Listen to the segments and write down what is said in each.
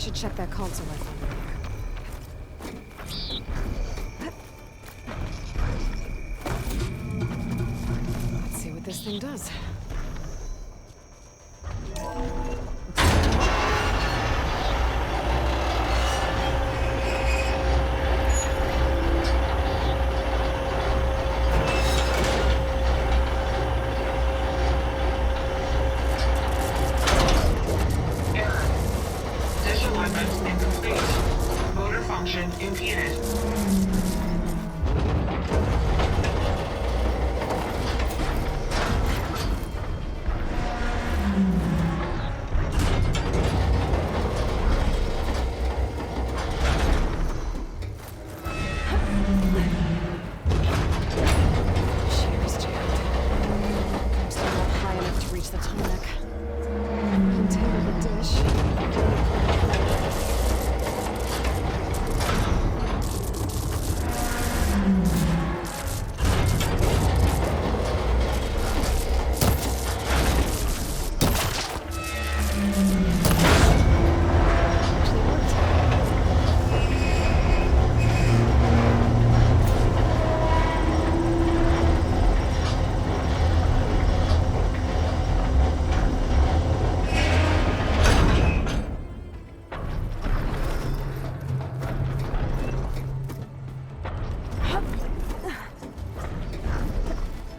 should check that console I found earlier. Let's see what this thing does. Impeded. Shear's jammed. I'm still not high enough to reach the tonic. Container the dish.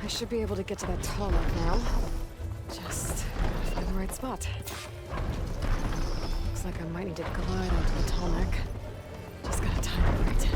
I should be able to get to that tonic now. Just gotta find the right spot. Looks like I might need to glide onto the tonic. Just gotta time it right.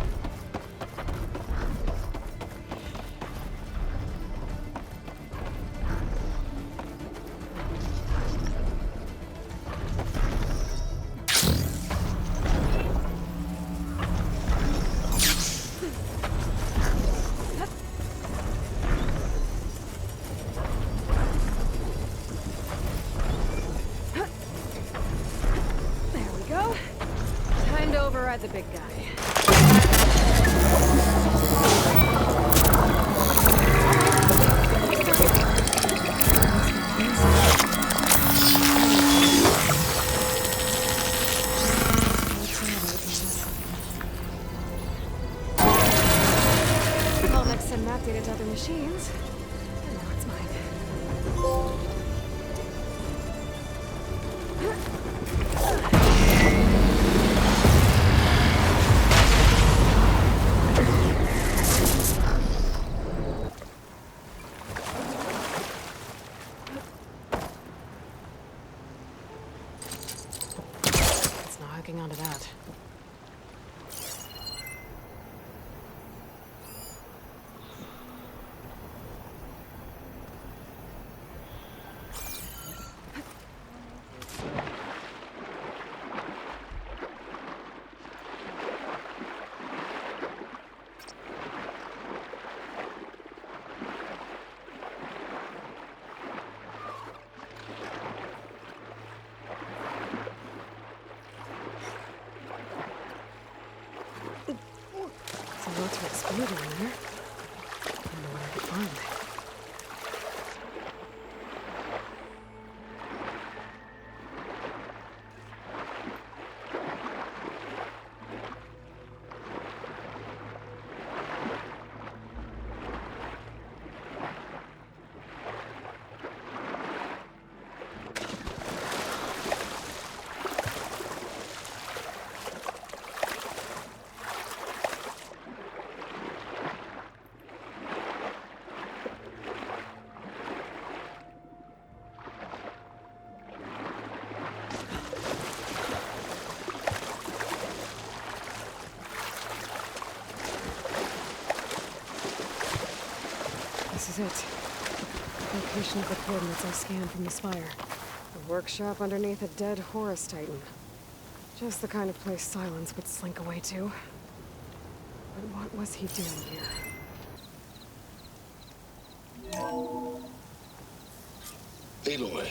Time to override the big guy. I'll mix and map data to other machines. And now it's mine. Hooking onto that. There's a lot to explore down there. I don't know what I could find. This is it. Location of the coordinates I scanned from the spire. A workshop underneath a dead Horus Titan. Just the kind of place Silence would slink away to. But what was he doing here? Aloy,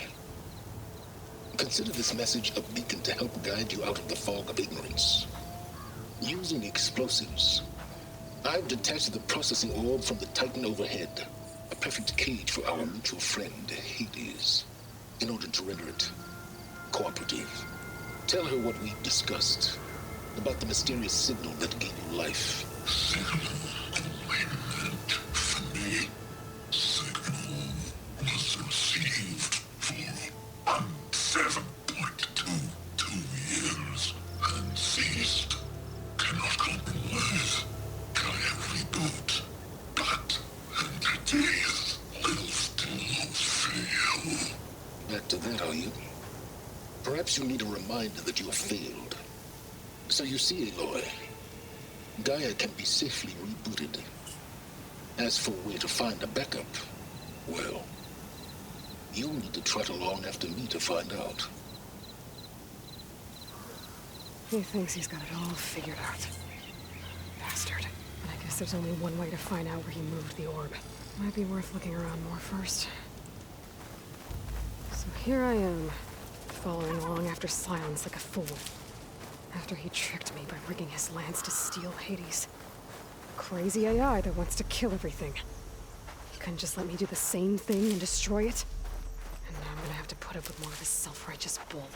consider this message a beacon to help guide you out of the fog of ignorance. Using explosives, I've detached the processing orb from the Titan overhead, a perfect cage for our mutual friend, Hades, in order to render it cooperative. Tell her what we've discussed about the mysterious signal that gave you life. Signal alignment for me. Signal was received for 7.22 years and ceased. Cannot compromise. Gaia reboot. But entities will still fail. Back to that, are you? Perhaps you need a reminder that you have failed. So you see, Aloy, Gaia can be safely rebooted. As for where to find a backup, well, you'll need to trot along after me to find out. He thinks he's got it all figured out. Bastard. But I guess there's only one way to find out where he moved the orb. Might be worth looking around more first. So here I am, following along after Silence like a fool. After he tricked me by rigging his lance to steal Hades. Crazy AI that wants to kill everything. He couldn't just let me do the same thing and destroy it? And now I'm gonna have to put up with more of his self-righteous bull.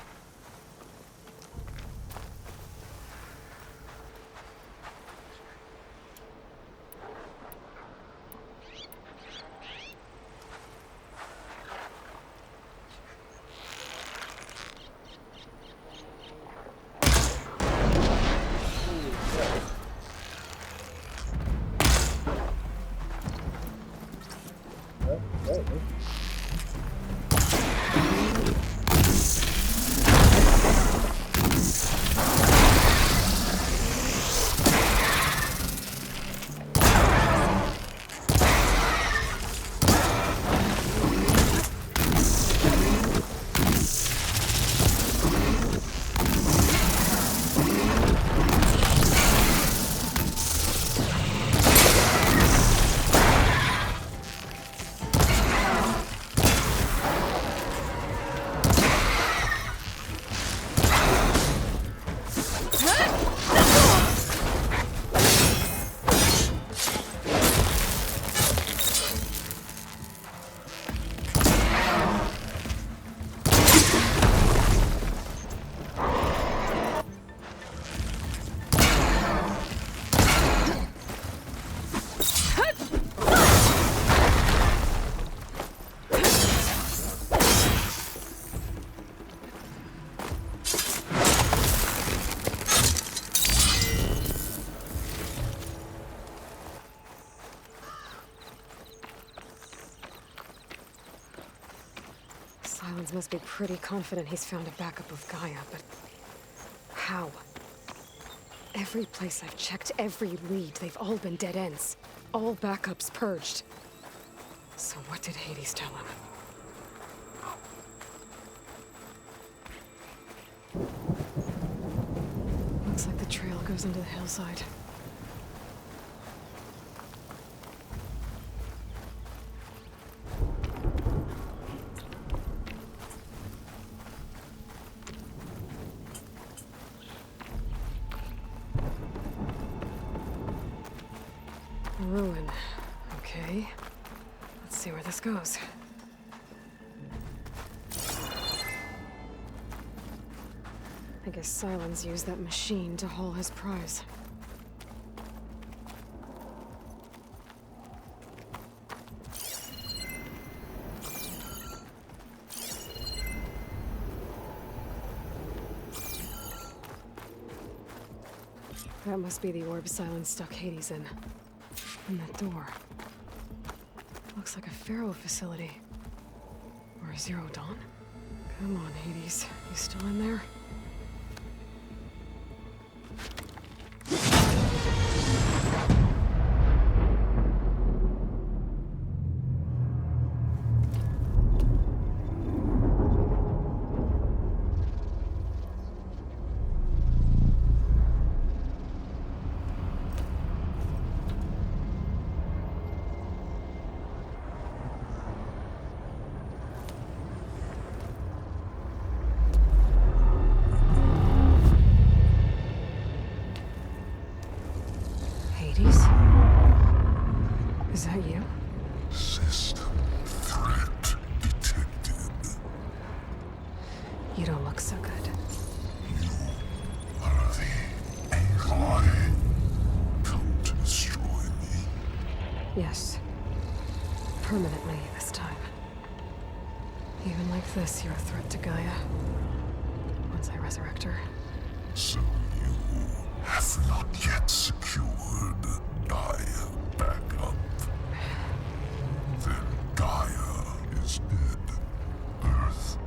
Silence must be pretty confident he's found a backup of Gaia, but how? Every place I've checked, every lead, they've all been dead ends. All backups purged. So what did Hades tell him? Looks like the trail goes into the hillside. Ruin. Okay. Let's see where this goes. I guess Silence used that machine to haul his prize. That must be the orb Silence stuck Hades in. And that door. Looks like a Pharaoh facility. Or a Zero Dawn? Come on, Hades. You still in there? Is that you? System threat detected. You don't look so good. You Yes. Permanently this time. Even like this, you're a threat to Gaia. Once I resurrect her. So you have not yet secured Gaia back up. Then Gaia is dead. Earth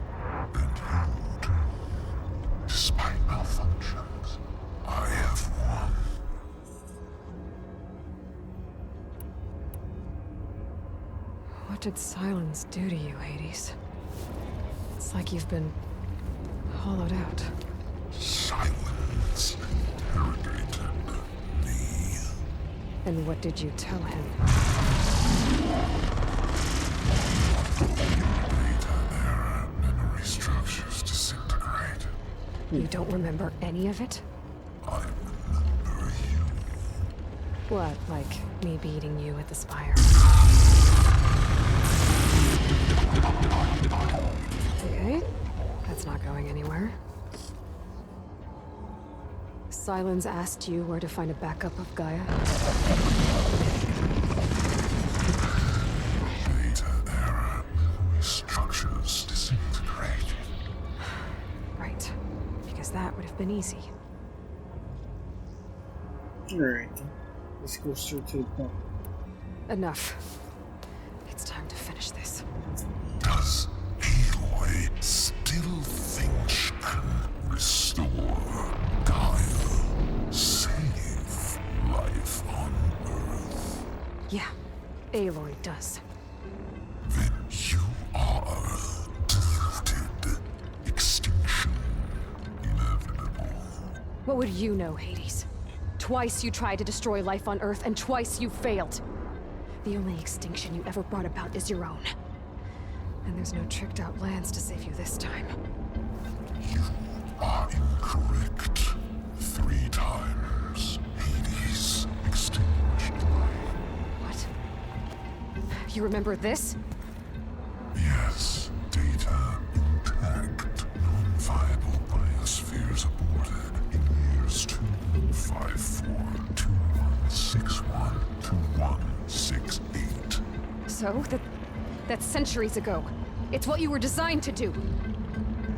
and you too. Despite malfunctions, I have won. What did silence do to you, Hades? It's like you've been hollowed out. Silence interrogated me. And what did you tell him? Data error, memory structures disintegrate. You don't remember any of it? I remember you. What, like me beating you at the spire? Okay, that's not going anywhere. Silence asked you where to find a backup of Gaia. Data error, memory structures disintegrated. Right, because that would have been easy. Alright, let's go straight to the point. Enough. It's time to finish this. Does Aloy still think she can restore Gaia? Save life on Earth? Yeah, Aloy does. Then you are deluded. Extinction inevitable. What would you know, Hades? Twice you tried to destroy life on Earth, and twice you failed. The only extinction you ever brought about is your own. And there's no tricked-out lands to save you this time. You are incorrect. 3 times. Hades extinguished life. What? You remember this? Yes, data intact. Non-viable biospheres aborted in years 2154, 2161, 2168. So, that's centuries ago. It's what you were designed to do.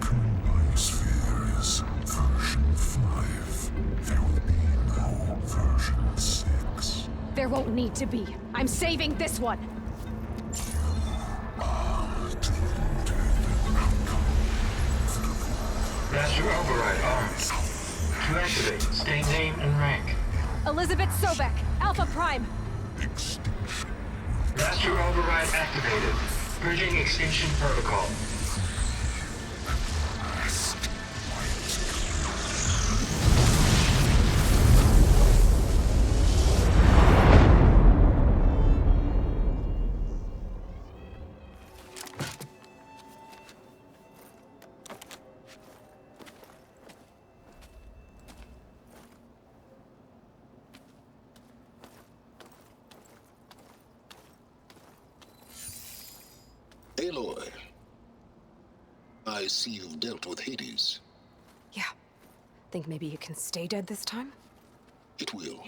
Current biosphere is version 5. There will be no version 6. There won't need to be. I'm saving this one. Master override armed. To activate, state name and rank. Elizabeth Sobek, Alpha Prime. Extinction. Master override activated. Bridging extinction protocol. Aloy, I see you've dealt with Hades. Yeah. Think maybe you can stay dead this time? It will.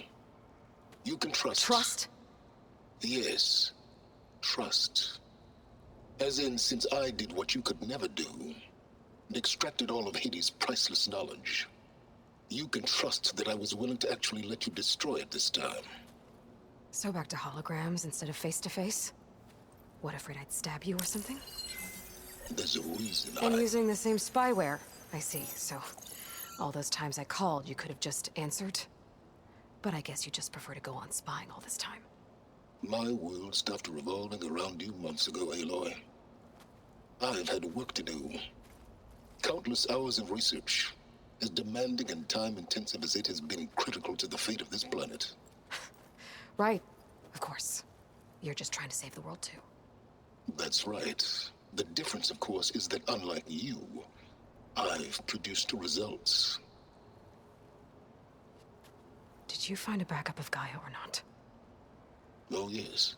You can trust. Trust? Yes. Trust. As in, since I did what you could never do, and extracted all of Hades' priceless knowledge, you can trust that I was willing to actually let you destroy it this time. So back to holograms instead of face-to-face? What, afraid I'd stab you or something? There's a reason And using the same spyware. I see, so all those times I called, you could have just answered? But I guess you just prefer to go on spying all this time. My world stopped revolving around you months ago, Aloy. I've had work to do. Countless hours of research, as demanding and time-intensive as it has been critical to the fate of this planet. Right, of course. You're just trying to save the world too. That's right. The difference, of course, is that unlike you, I've produced results. Did you find a backup of Gaia or not? Oh, yes.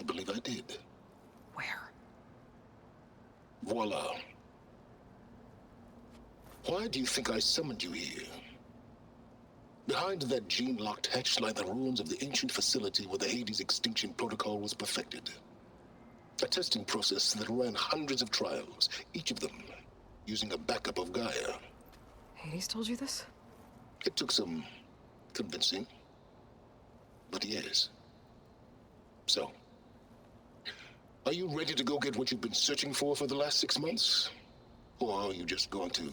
I believe I did. Where? Voila. Why do you think I summoned you here? Behind that gene-locked hatch lie the ruins of the ancient facility where the Hades extinction protocol was perfected. A testing process that ran hundreds of trials, each of them using a backup of Gaia. Hades told you this? It took some convincing, but yes. So, are you ready to go get what you've been searching for the last 6 months? Or are you just going to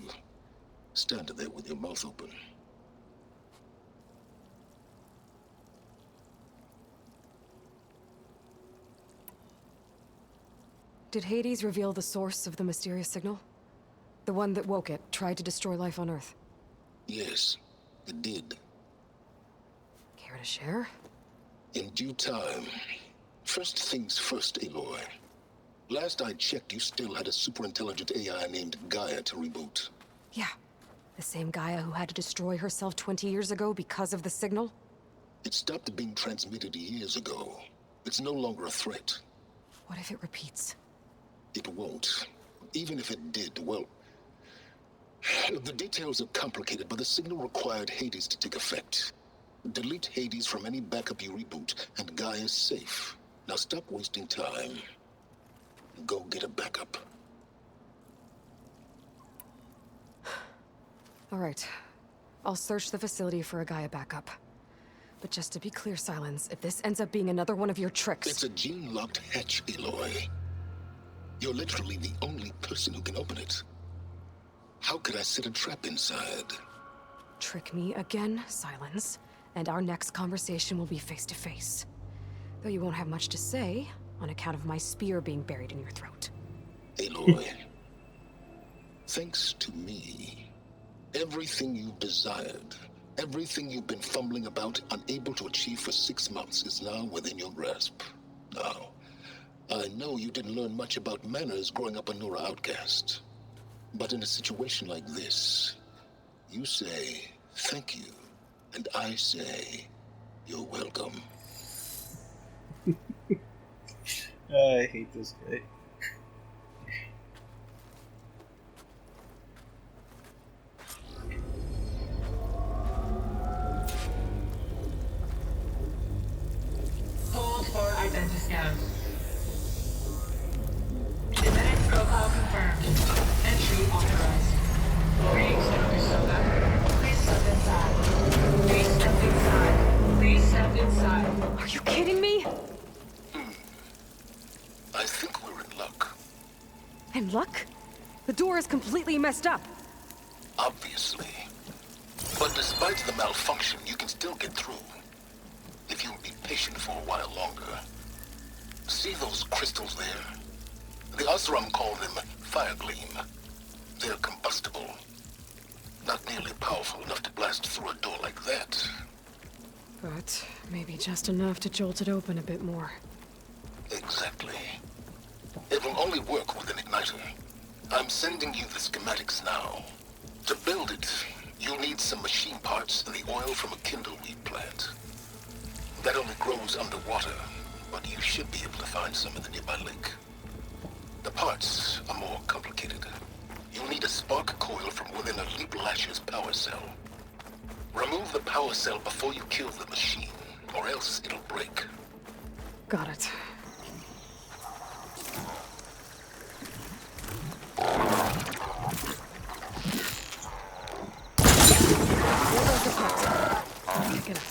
stand there with your mouth open? Did Hades reveal the source of the mysterious signal? The one that woke it, tried to destroy life on Earth? Yes, it did. Care to share? In due time. First things first, Aloy. Last I checked, you still had a superintelligent AI named Gaia to reboot. Yeah. The same Gaia who had to destroy herself 20 years ago because of the signal? It stopped being transmitted years ago. It's no longer a threat. What if it repeats? It won't. Even if it did, well... The details are complicated, but the signal required Hades to take effect. Delete Hades from any backup you reboot, and Gaia's safe. Now stop wasting time. Go get a backup. All right. I'll search the facility for a Gaia backup. But just to be clear, Silence, if this ends up being another one of your tricks... It's a gene-locked hatch, Aloy. You're literally the only person who can open it. How could I set a trap inside? Trick me again, Silence, and our next conversation will be face-to-face. Though you won't have much to say, on account of my spear being buried in your throat. Aloy, thanks to me, everything you've desired, everything you've been fumbling about, unable to achieve for 6 months, is now within your grasp. Now, I know you didn't learn much about manners growing up a Nora outcast. But in a situation like this, you say, thank you, and I say, you're welcome. I hate this guy. Hold for identiscan. Genetic profile confirmed. Entry authorized. Greetings, Dr. Soka. Please step inside. Please step inside. Please step inside. Are you kidding me? I think we're in luck. In luck? The door is completely messed up. Obviously. But despite the malfunction, you can still get through. If you'll be patient for a while longer. See those crystals there? The Osram call them Firegleam. They're combustible. Not nearly powerful enough to blast through a door like that. But maybe just enough to jolt it open a bit more. Exactly. It will only work with an igniter. I'm sending you the schematics now. To build it, you'll need some machine parts and the oil from a kindleweed plant. That only grows underwater, but you should be able to find some in the nearby lake. The parts are more complicated. You'll need a spark coil from within a Leap Lasher's power cell. Remove the power cell before you kill the machine, or else it'll break. Got it. There goes the part. Pick it up.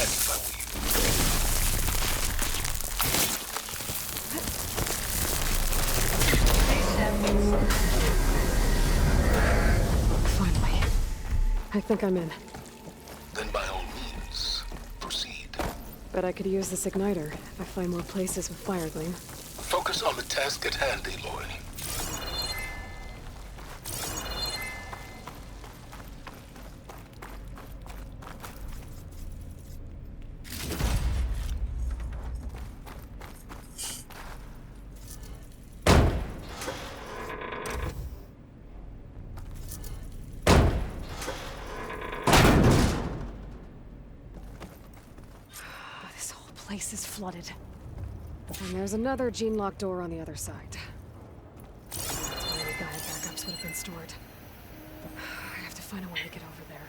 that if I were you. Please step inside. Finally. I think I'm in. Then by all means, proceed. Bet I could use this igniter if I find more places with fire gleam. Focus on the task at hand, Aloy. This whole place is flooded. And there's another gene-locked door on the other side. That's where any guide backups would have been stored. I have to find a way to get over there.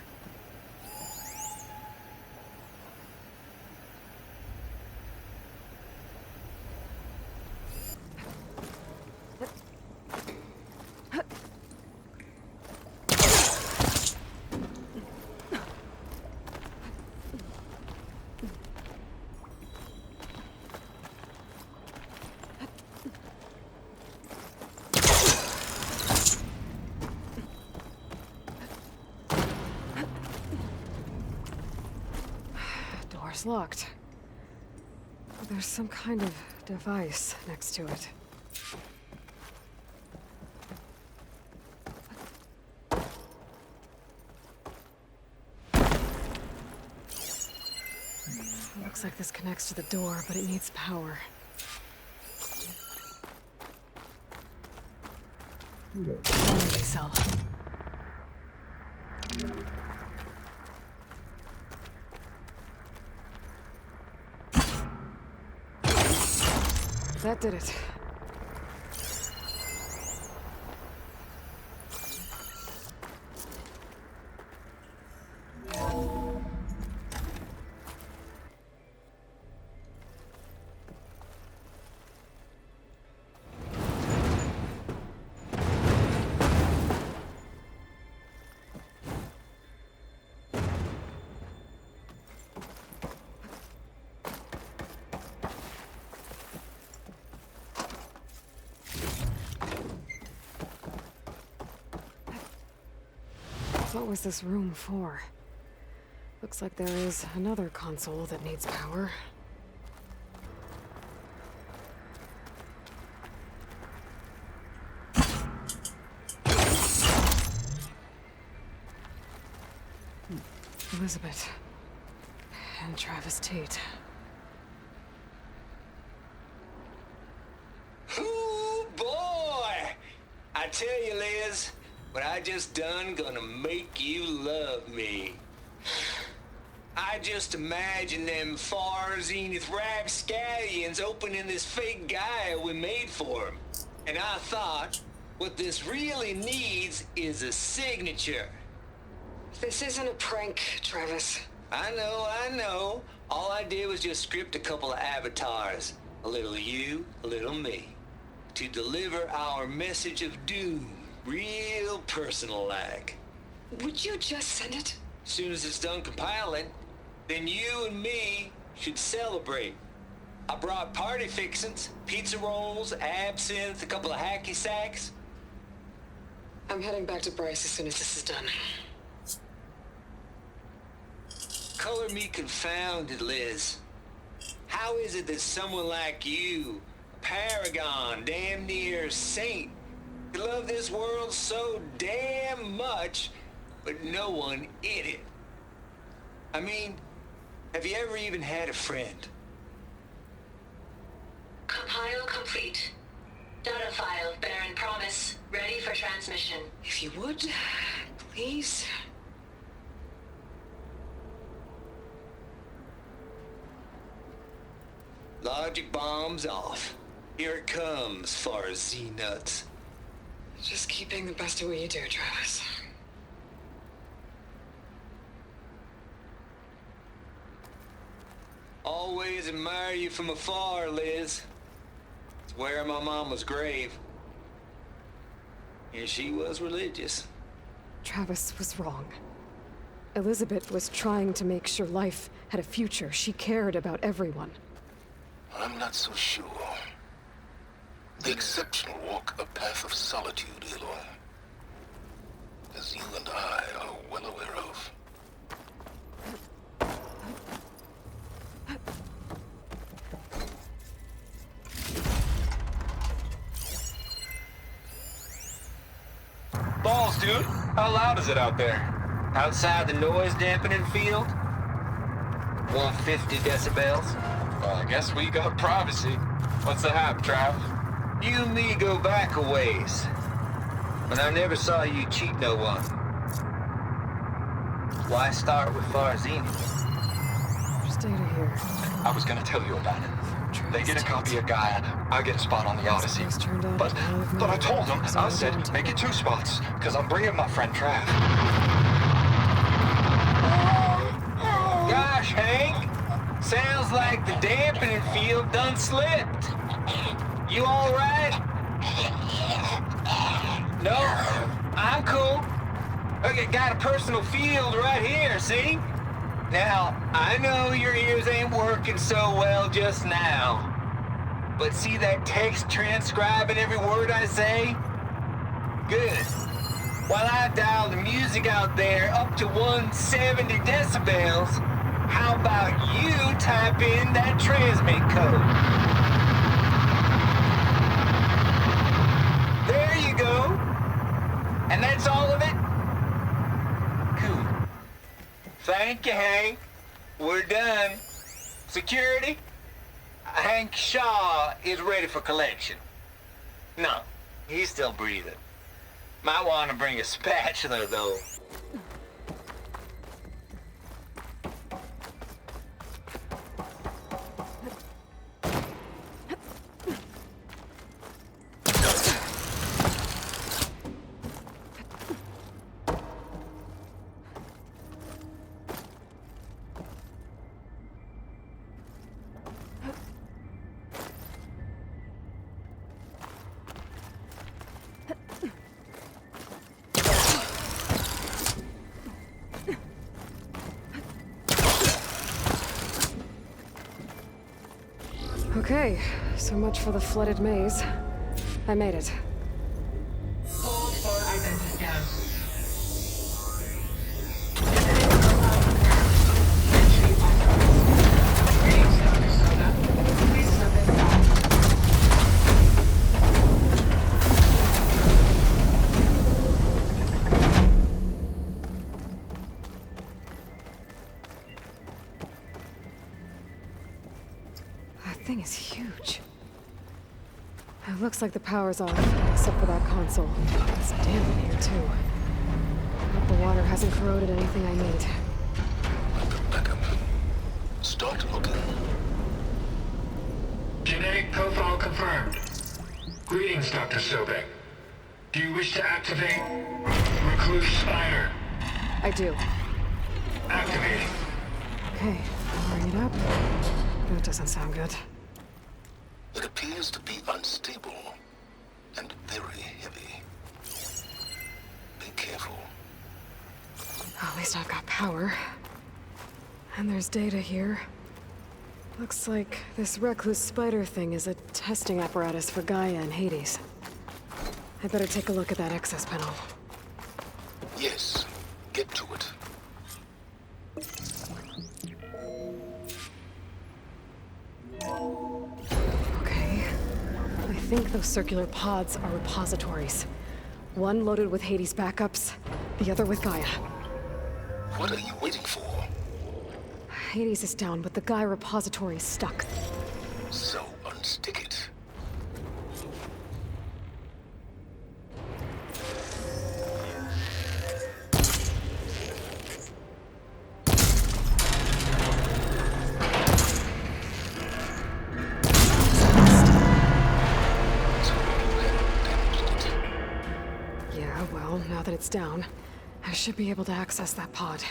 Door's locked. There's some kind of device next to it. Looks like this connects to the door, but it needs power. Energy cell. That did it. What was this room for? Looks like there is another console that needs power. Elizabeth. And Travis Tate. Ooh, boy! I tell you, Liz, what I just done gonna make you love me. I just imagine them far zenith rapscallions opening this fake guy we made for him. And I thought, what this really needs is a signature. This isn't a prank, Travis. I know. All I did was just script a couple of avatars. A little you, a little me. To deliver our message of doom. Real personal-like. Would you just send it? Soon as it's done compiling, then you and me should celebrate. I brought party fixins, pizza rolls, absinthe, a couple of hacky sacks. I'm heading back to Bryce as soon as this is done. Color me confounded, Liz. How is it that someone like you, a paragon, damn near saint, could love this world so damn much, but no one in it? I mean, have you ever even had a friend? Compile complete. Data file, Baron Promise, ready for transmission. If you would, please. Logic bombs off. Here it comes, far as Z-nuts. Just keep being the best at what you do, Travis. Always admire you from afar, Liz. It's where my mama's grave. And she was religious. Travis was wrong. Elizabeth was trying to make sure life had a future. She cared about everyone. I'm not so sure. The exceptional walk a path of solitude, Aloy. As you and I are well aware of. Balls, dude. How loud is it out there? Outside the noise dampening field? 150 decibels? Well, I guess we got privacy. What's the hap, Trav? You and me go back a ways. But I never saw you cheat no one. Why start with Farzini? There's data here. I was gonna tell you about it. They get a copy of Gaia, I get a spot on the Odyssey. But I told them, I said, make it 2 spots, because I'm bringing my friend Trav. Gosh, Hank. Sounds like the dampening field done slipped. You all right? No? I'm cool. Okay, got a personal field right here, see? Now, I know your ears ain't working so well just now. But see that text transcribing every word I say? Good. While I dial the music out there up to 170 decibels, how about you type in that transmit code? There you go. And that's all of it? Cool. Thank you, Hank. We're done. Security? Hank Shaw is ready for collection. No, he's still breathing. Might want to bring a spatula, though. Okay, so much for the flooded maze. I made it. Hold for identiscan. Entry authorized. Greetings, Dr. Soda. Please step inside. That thing is huge. It looks like the power's off, except for that console. It's damp in here, too. Hope the water hasn't corroded anything I need. Backup. Start looking. Genetic profile confirmed. Greetings, Dr. Sobek. Do you wish to activate Recluse Spider? I do. Activating. Okay, powering it up. That doesn't sound good. It appears to be unstable and very heavy. Be careful. At least I've got power. And there's data here. Looks like this recluse spider thing is a testing apparatus for Gaia and Hades. I better take a look at that access panel. Yes, get to it. Okay. I think those circular pods are repositories. One loaded with Hades backups, the other with Gaia. What are you waiting for? Hades is down, but the Gaia repository is stuck. So unstick it. Yeah, well, now that it's down, I should be able to access that pod.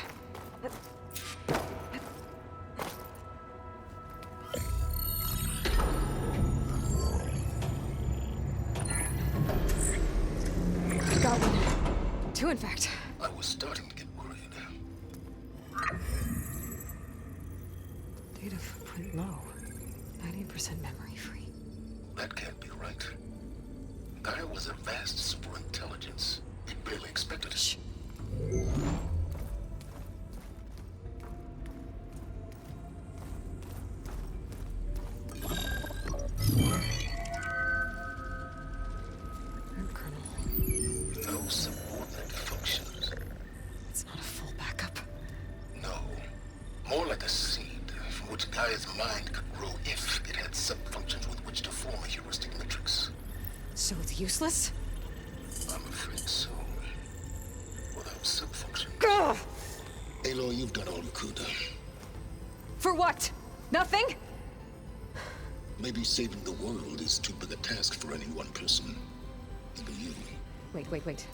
Got one. Two, in fact. I was starting to get worried. Data footprint low. 90% memory free. That can't be right. Gaia was a vast superintelligence. We barely expected it. Shh. No subordinate functions. It's not a full backup. No. More like a seed from which Gaia's mind could grow if it had sub-functions with which to form a heuristic matrix. So it's useless? I'm afraid so. Without sub-function. Gah! Aloy, you've done all you could. For what? Nothing? Maybe saving the world is too big a task for any one person. Even you. Wait.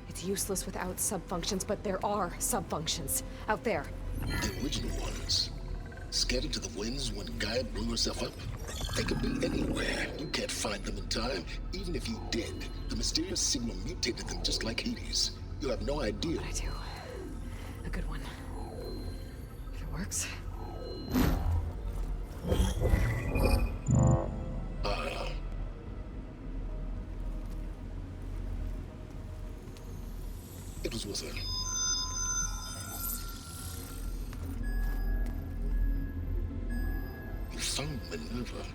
It's useless without sub-functions, but there are sub-functions out there. The original ones. Scattered to the winds when Gaia blew herself up. They could be anywhere. You can't find them in time. Even if you did, the mysterious signal mutated them just like Hades. You have no idea. But I do. A good one. If it works. It was with her. You found Minerva,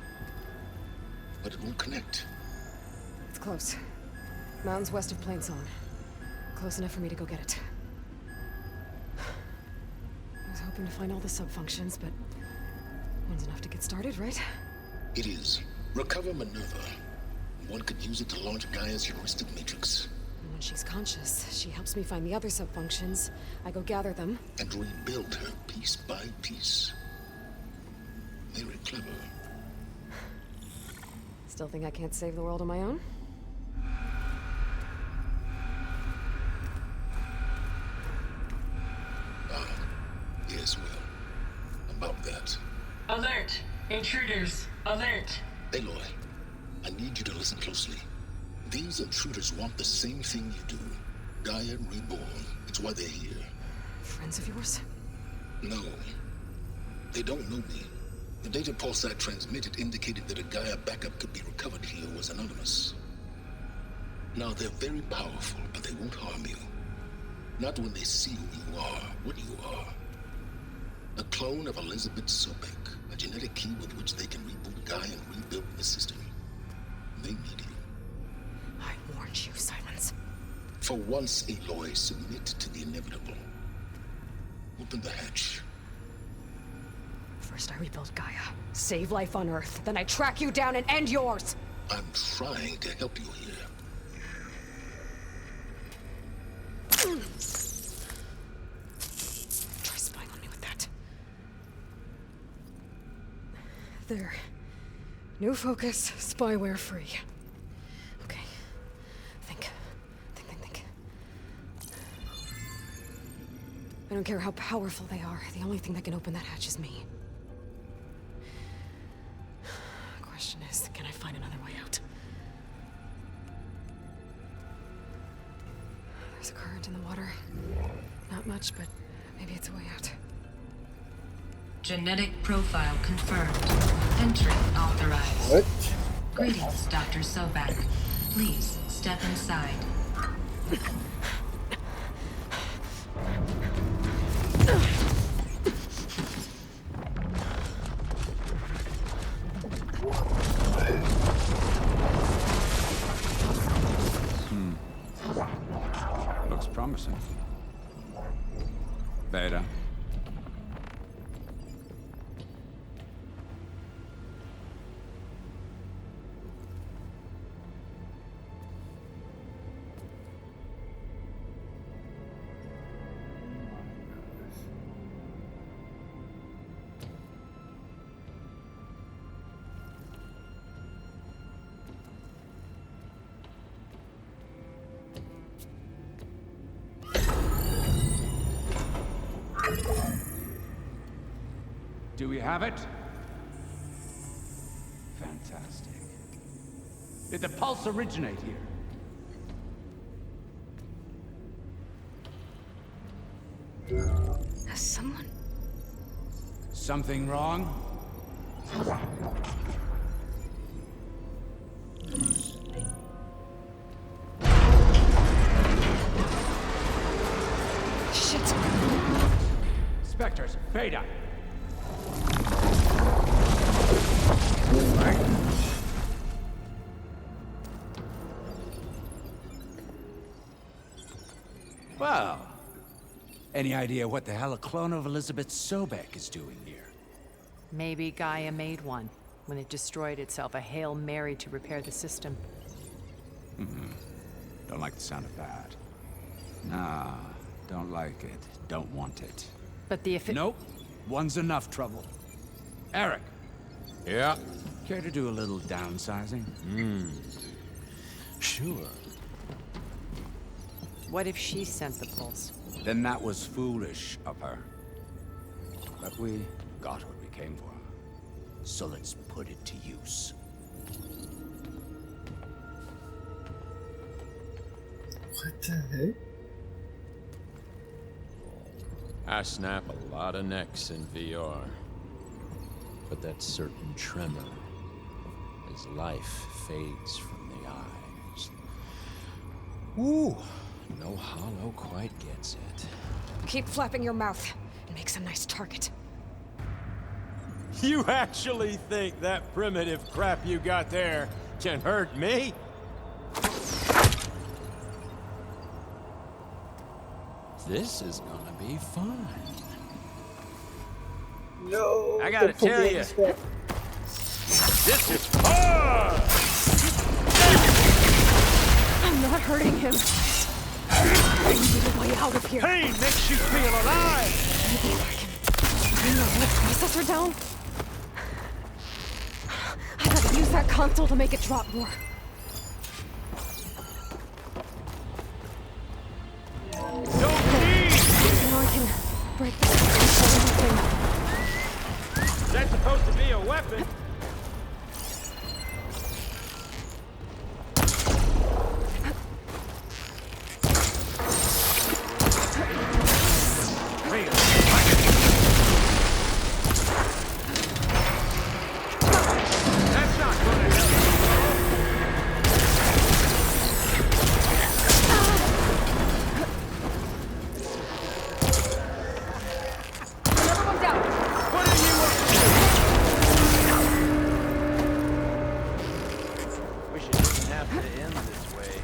but it won't connect. It's close. Mountains west of Plainsong. Close enough for me to go get it. I was hoping to find all the sub-functions, but one's enough to get started, right? It is. Recover Minerva. One could use it to launch Gaia's heuristic matrix. And when she's conscious, she helps me find the other sub-functions. I go gather them. And rebuild her piece by piece. Very clever. Still think I can't save the world on my own? Yes, well, about that. Alert! Intruders! Alert! Aloy, I need you to listen closely. These intruders want the same thing you do. Gaia reborn. It's why they're here. Friends of yours? No. They don't know me. The data pulse I transmitted indicated that a Gaia backup could be recovered here was anonymous. Now, they're very powerful, but they won't harm you. Not when they see who you are, what you are. A clone of Elizabeth Sobek, a genetic key with which they can reboot Gaia and rebuild the system. They need you. I warned you, Silence. For once, Aloy, submit to the inevitable. Open the hatch. First I rebuild Gaia, save life on Earth, then I track you down and end yours! I'm trying to help you here. Try spying on me with that. There. New focus, spyware free. Okay. Think. I don't care how powerful they are. The only thing that can open that hatch is me. Question is, can I find another way out? There's a current in the water. Not much, but maybe it's a way out. Genetic profile confirmed. Entry authorized. What? Greetings, Dr. Sobak. Please step inside. Looks promising. Beta. Do we have it? Fantastic. Did the pulse originate here? Has someone... something wrong? Shit! Spectres, Beta. Well, any idea what the hell a clone of Elizabeth Sobek is doing here? Maybe Gaia made one when it destroyed itself, a Hail Mary to repair the system. Don't like the sound of that. Nah, don't like it. Don't want it. But the Nope. One's enough trouble. Eric. Yeah? Care to do a little downsizing? Sure. What if she sent the pulse? Then that was foolish of her. But we got what we came for. So let's put it to use. What the heck? I snap a lot of necks in VR. But that certain tremor as life fades from the eyes. Ooh, no hollow quite gets it. Keep flapping your mouth. It makes a nice target. You actually think that primitive crap you got there can hurt me? This is gonna be fun. No. I gotta tell you, this is fun! I'm not hurting him. I need a way out of here. Pain makes you feel alive! Maybe if I can bring the whole processor down. I gotta use that console to make it drop more. I can break the thing. That's supposed to be a weapon. That's not gonna help. Another one down. What are you up to? Wish it didn't have to end this way.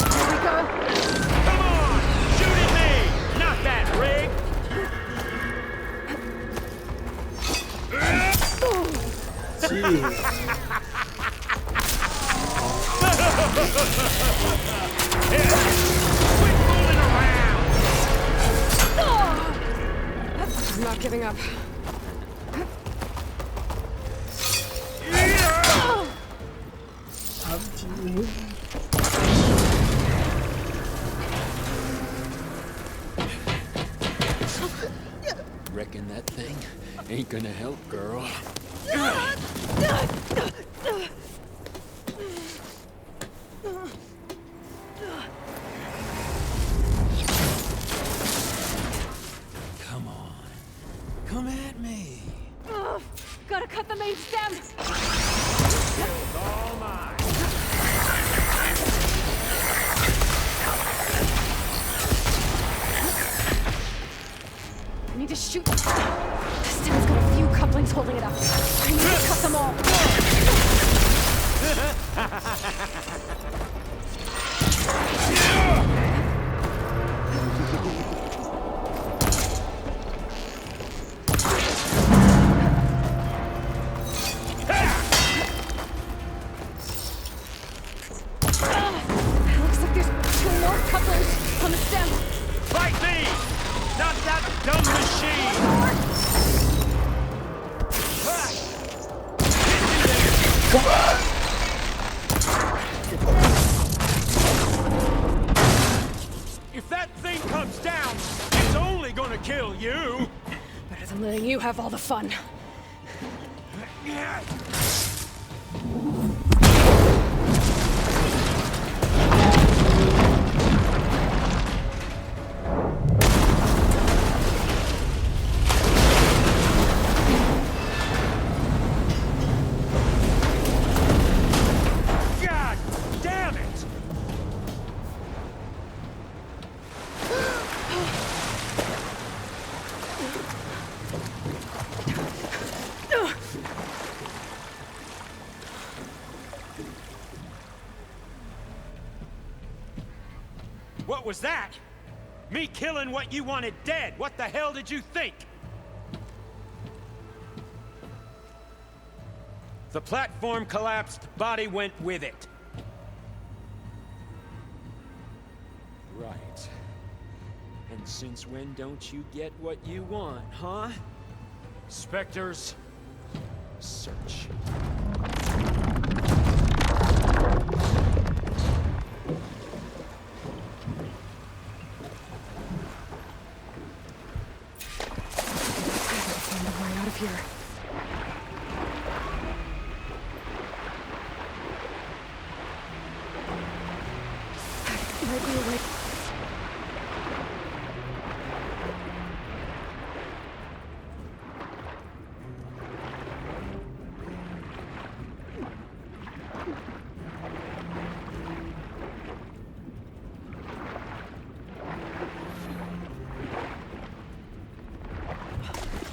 Here we go. Come on! Shoot at me! Not that rig! Jeez. Quit fooling around! I'm not giving up. How did you... Reckon that thing ain't gonna help, girl. Come on. Come at me. Gotta cut the main stem. It's all mine. I need to shoot. This stem's got a few couplings holding it up. I need to cut them all. Looks like there's 2 more couplings on the stem. Fight me! Not that dumb machine! If that thing comes down, it's gonna kill you! Better than letting you have all the fun. God damn it! What was that? Me killing what you wanted dead. What the hell did you think? The platform collapsed, body went with it. Right. And since when don't you get what you want, huh? Spectres, search. Find a way out of here. Might be a way.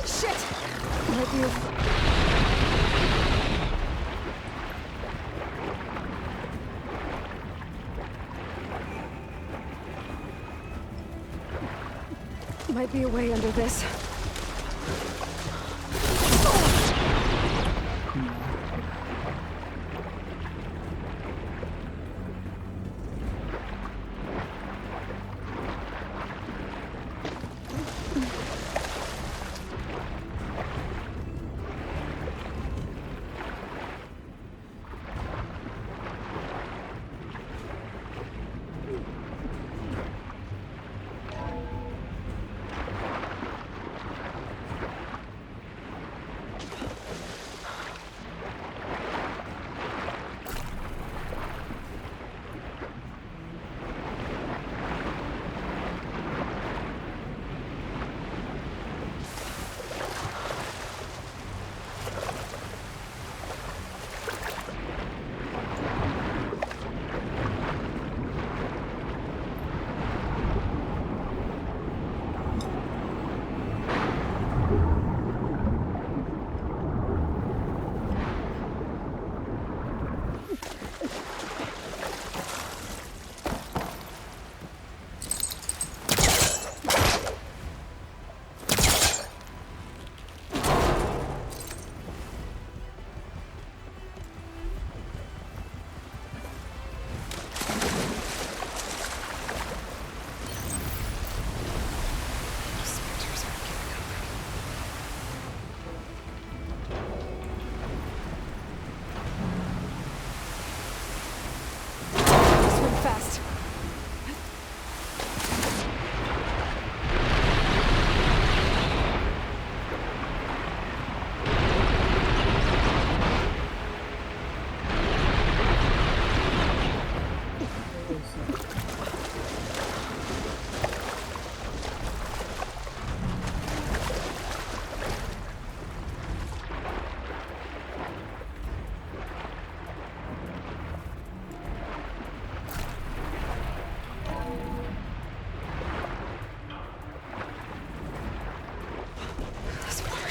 Shit! Might be a... Might be a way under this.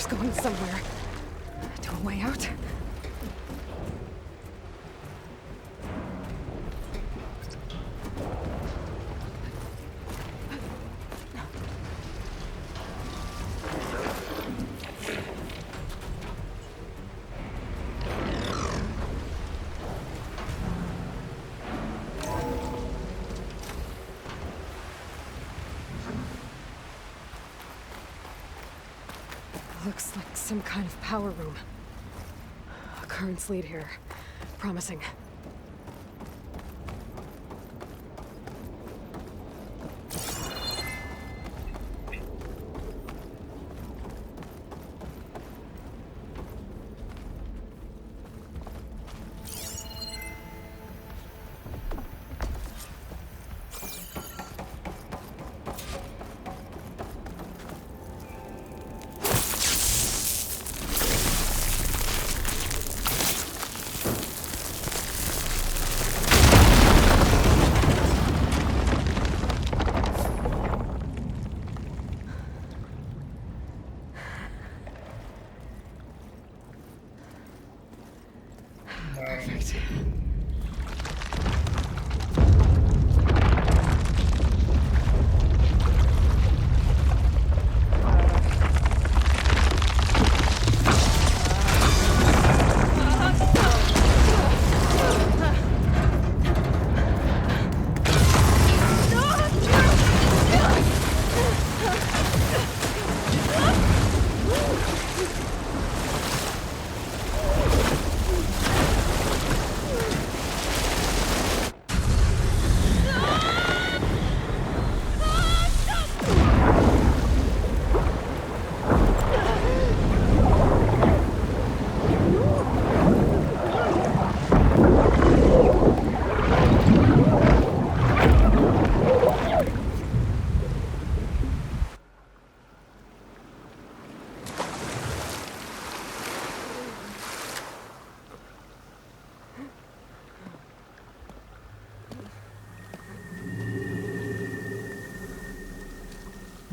Going somewhere. To a way out? Looks like some kind of power room. A currents lead here. Promising.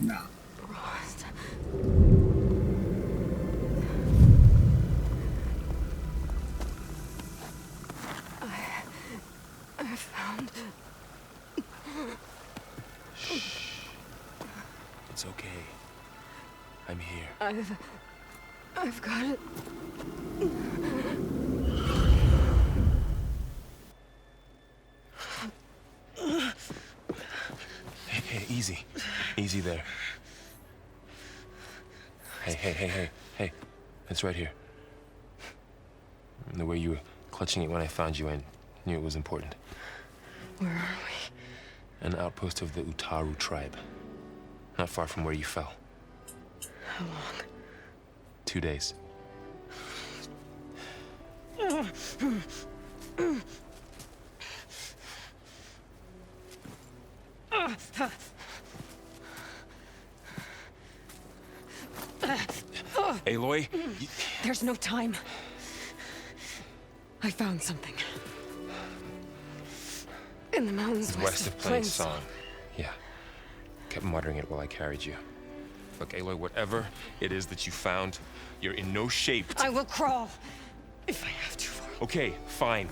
Nah. Rost. I found... Shh. It's okay. I'm here. I've got it. Hey, easy. Easy there. Hey. It's right here. The way you were clutching it when I found you, I knew it was important. Where are we? An outpost of the Utaru tribe. Not far from where you fell. How long? 2 days. Aloy? There's no time. I found something. In the mountains West of Plainsong. Yeah. Kept muttering it while I carried you. Look, Aloy, whatever it is that you found, you're in no shape. I will crawl. If I have to. Okay, fine.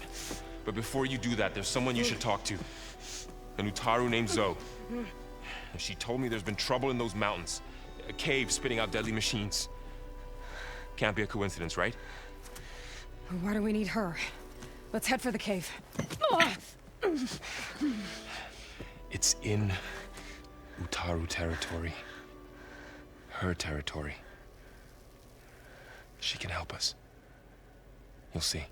But before you do that, there's someone you should talk to. An Utaru named Zoe. And she told me there's been trouble in those mountains. A cave spitting out deadly machines. Can't be a coincidence, right? Why do we need her? Let's head for the cave. It's in Utaru territory. Her territory. She can help us. You'll see.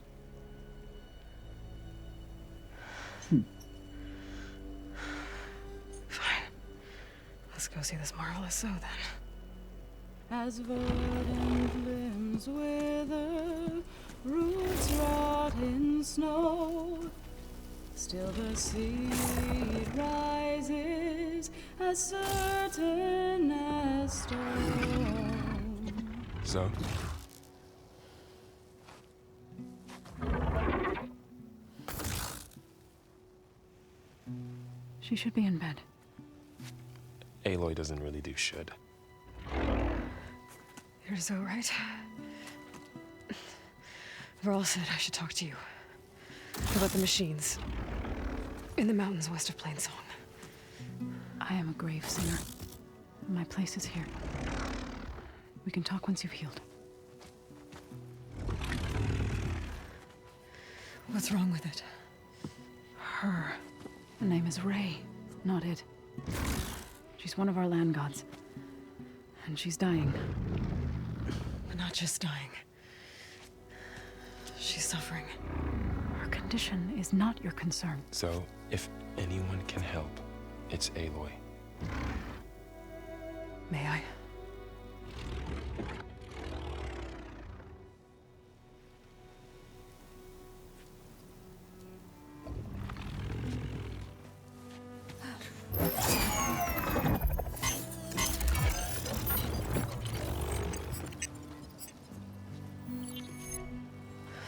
Fine. Let's go see this marvelous Zoe then. As verdant limbs wither, roots rot in snow, still the seed rises as certain as stone. Zoe? She should be in bed. Aloy doesn't really do should. You're Zoe, right? Varl said I should talk to you. About the machines. In the mountains west of Plainsong. I am a grave singer. My place is here. We can talk once you've healed. What's wrong with it? Her name is Ray, not it. She's one of our land gods. And she's dying. But not just dying. She's suffering. Her condition is not your concern. So, if anyone can help, it's Aloy. May I?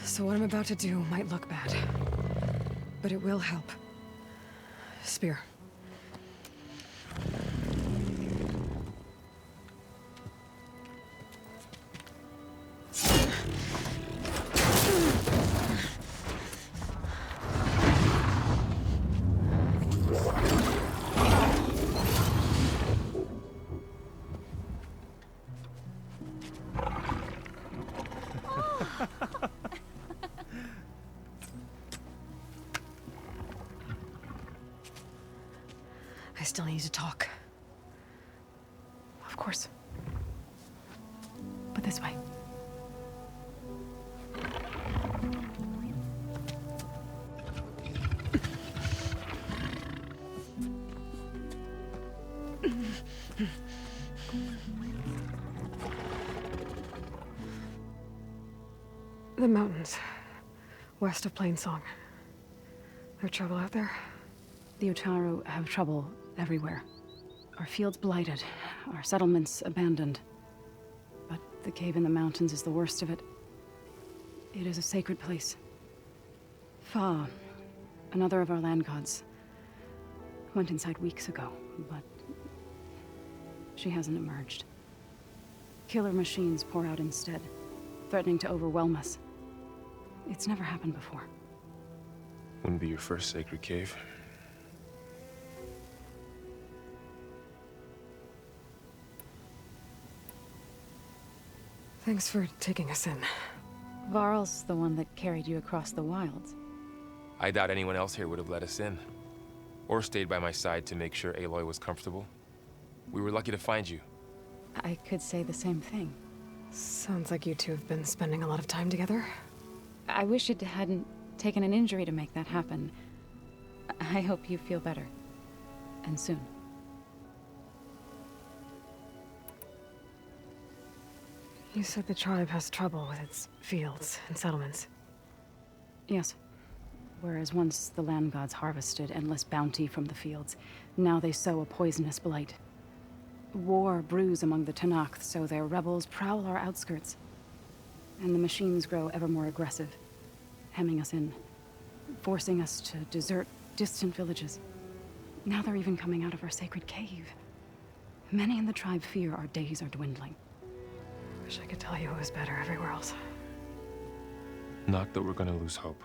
So what I'm about to do might look bad, but it will help. Spear. I still need to talk. Of course. But this way. The mountains, west of Plainsong. There trouble out there? The Utaru have trouble everywhere. Our fields blighted, our settlements abandoned. But the cave in the mountains is the worst of it. It is a sacred place. Fa, another of our land gods, went inside weeks ago, but she hasn't emerged. Killer machines pour out instead, threatening to overwhelm us. It's never happened before. Wouldn't be your first sacred cave. Thanks for taking us in. Varl's the one that carried you across the wilds. I doubt anyone else here would have let us in. Or stayed by my side to make sure Aloy was comfortable. We were lucky to find you. I could say the same thing. Sounds like you two have been spending a lot of time together. I wish it hadn't taken an injury to make that happen. I hope you feel better. And soon. You said the tribe has trouble with its fields and settlements. Yes. Whereas once the land gods harvested endless bounty from the fields, now they sow a poisonous blight. War brews among the Tenakth, so their rebels prowl our outskirts. And the machines grow ever more aggressive, hemming us in, forcing us to desert distant villages. Now they're even coming out of our sacred cave. Many in the tribe fear our days are dwindling. Wish I could tell you it was better everywhere else. Not that we're gonna lose hope.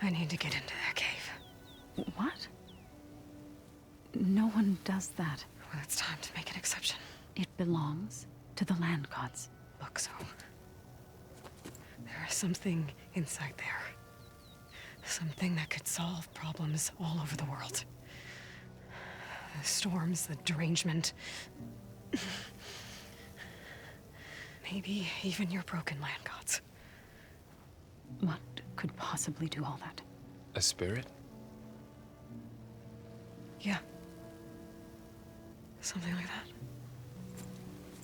I need to get into that cave. What? No one does that. Well, it's time to make an exception. It belongs to the land gods. Look, so... there is something inside there. Something that could solve problems all over the world. The storms, the derangement... maybe even your broken land gods. What could possibly do all that? A spirit? Yeah. Something like that.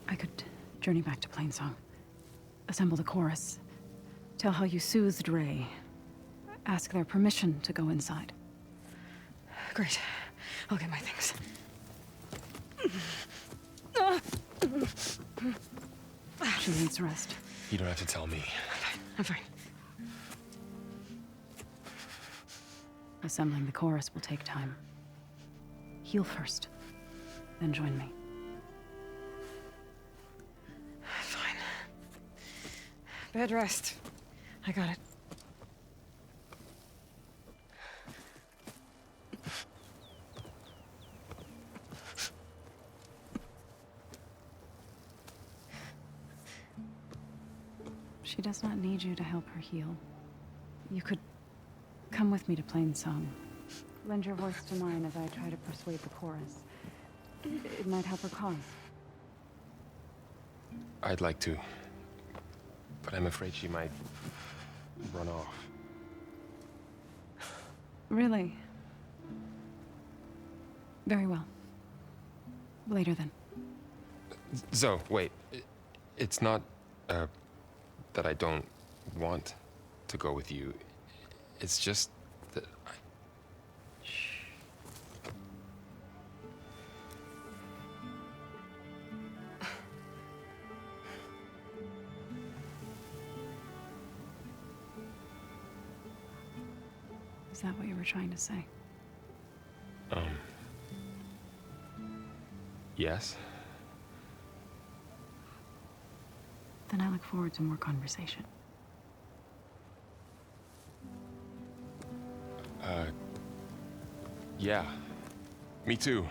I could journey back to Plainsong, assemble the chorus, tell how you soothed Ray, ask their permission to go inside. Great. I'll get my things. She needs rest. You don't have to tell me. I'm fine. Assembling the chorus will take time. Heal first, then join me. Fine. Bed rest. I got it. She does not need you to help her heal. You could come with me to Plainsong. Lend your voice to mine as I try to persuade the chorus. It might help her cause. I'd like to. But I'm afraid she might run off. Really? Very well. Later then. Zoe, wait. It's not, that I don't want to go with you. It's just that I... Is that what you were trying to say? Yes? Then I look forward to more conversation. Yeah. Me too.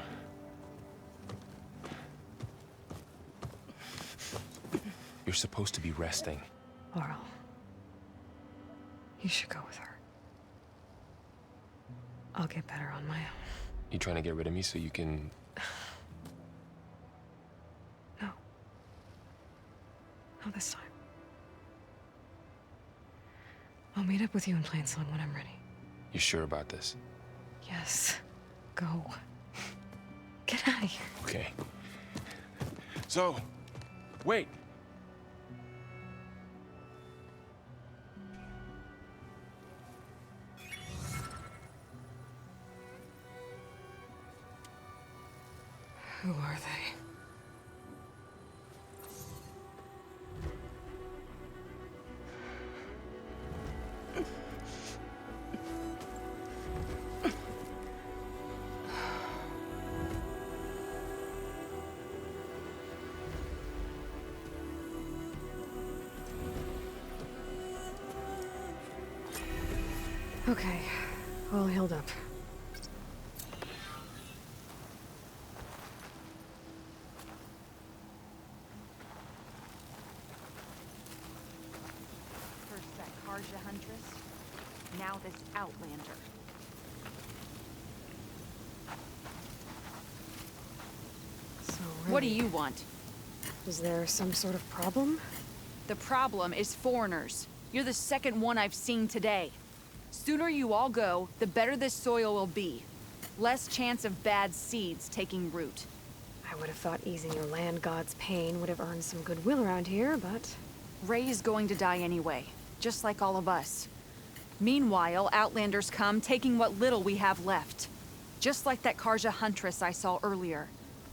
You're supposed to be resting. Laurel. You should go with her. I'll get better on my own. You trying to get rid of me so you can... No. Not this time. I'll meet up with you in Plainsong when I'm ready. You sure about this? Yes. Go. Get out of here. Okay. So, wait. Who are they? Okay, all healed up. First that Karja Huntress, now this Outlander. So What do you want? Is there some sort of problem? The problem is foreigners. You're the second one I've seen today. Sooner you all go, the better this soil will be. Less chance of bad seeds taking root. I would have thought easing your land god's pain would have earned some goodwill around here, but... Ray is going to die anyway, just like all of us. Meanwhile, Outlanders come, taking what little we have left. Just like that Karja Huntress I saw earlier.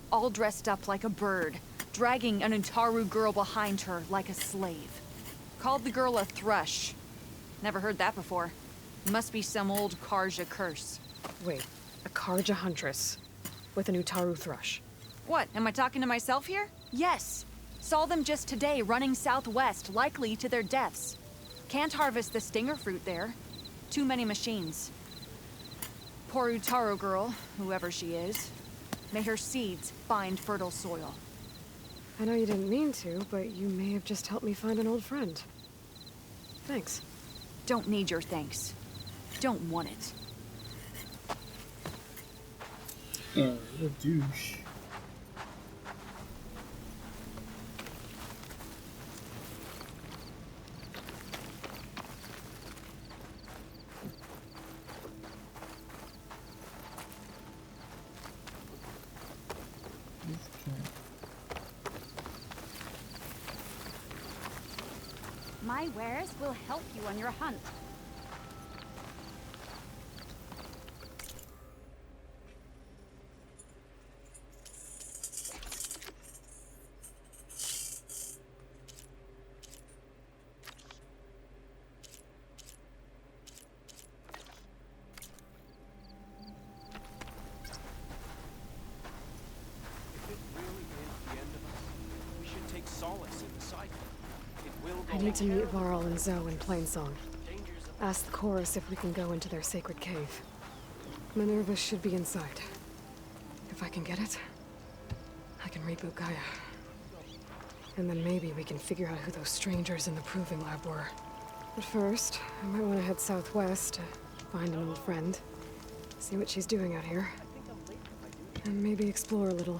All dressed up like a bird, dragging an Utaru girl behind her like a slave. Called the girl a thrush. Never heard that before. Must be some old Karja curse. Wait, a Karja Huntress with an Utaru thrush. What, am I talking to myself here? Yes. Saw them just today running southwest, likely to their deaths. Can't harvest the stinger fruit there. Too many machines. Poor Utaru girl, whoever she is. May her seeds find fertile soil. I know you didn't mean to, but you may have just helped me find an old friend. Thanks. Don't need your thanks. Don't want it. Oh, what a douche. My wares will help you on your hunt. I need to meet Varl and Zoe in Plainsong. Ask the chorus if we can go into their sacred cave. Minerva should be inside. If I can get it, I can reboot Gaia. And then maybe we can figure out who those strangers in the proving lab were. But first, I might want to head southwest to find an old friend. See what she's doing out here. And maybe explore a little.